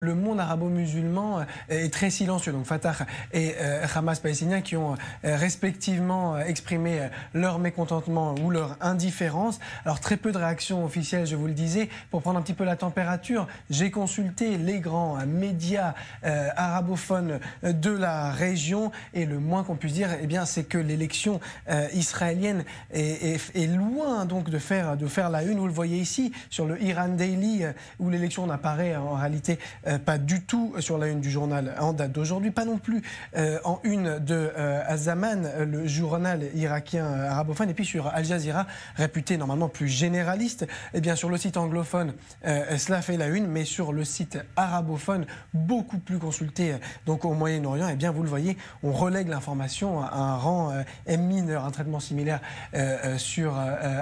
Le monde arabo-musulman est très silencieux. Donc Fatah et Hamas palestiniens qui ont respectivement exprimé leur mécontentement ou leur indifférence. Alors très peu de réactions officielles, je vous le disais. Pour prendre un petit peu la température, j'ai consulté les grands médias arabophones de la région et le moins qu'on puisse dire, eh bien, c'est que l'élection israélienne est loin donc de faire la une. Vous le voyez ici sur le Iran Daily où l'élection n'apparaît en réalité pas du tout sur la une du journal en date d'aujourd'hui, pas non plus en une de Azaman, le journal irakien arabophone, et puis sur Al Jazeera, réputé normalement plus généraliste. Eh bien, sur le site anglophone, cela fait la une, mais sur le site arabophone, beaucoup plus consulté donc au Moyen-Orient, eh bien, vous le voyez, on relègue l'information à un rang mineur, un traitement similaire sur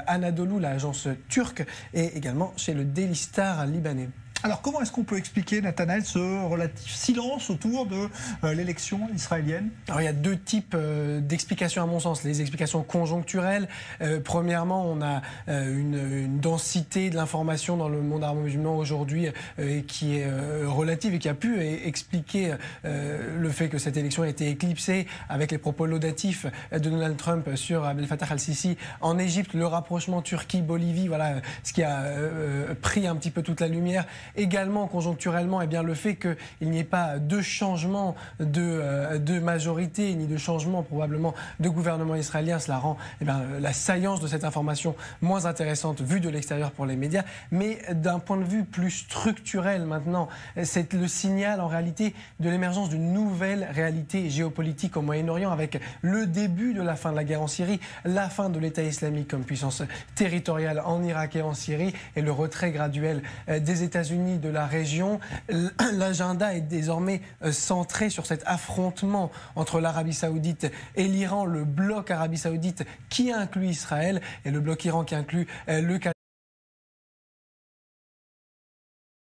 Anadolu, l'agence turque, et également chez le Daily Star libanais. Alors comment est-ce qu'on peut expliquer, Nathanaël, ce relatif silence autour de l'élection israélienne? Alors il y a deux types d'explications à mon sens. Les explications conjoncturelles. Premièrement, on a une densité de l'information dans le monde arabo-musulman aujourd'hui qui est relative et qui a pu expliquer le fait que cette élection a été éclipsée avec les propos laudatifs de Donald Trump sur Abdel Fattah al-Sisi en Égypte, le rapprochement Turquie-Bolivie, voilà ce qui a pris un petit peu toute la lumière. Également, conjoncturellement, eh bien, le fait qu'il n'y ait pas de changement de majorité, ni de changement probablement de gouvernement israélien, cela rend eh bien, la saillance de cette information moins intéressante vue de l'extérieur pour les médias. Mais d'un point de vue plus structurel maintenant, c'est le signal en réalité de l'émergence d'une nouvelle réalité géopolitique au Moyen-Orient avec le début de la fin de la guerre en Syrie, la fin de l'État islamique comme puissance territoriale en Irak et en Syrie et le retrait graduel des États-Unis de la région. L'agenda est désormais centré sur cet affrontement entre l'Arabie Saoudite et l'Iran, le bloc Arabie Saoudite qui inclut Israël et le bloc Iran qui inclut le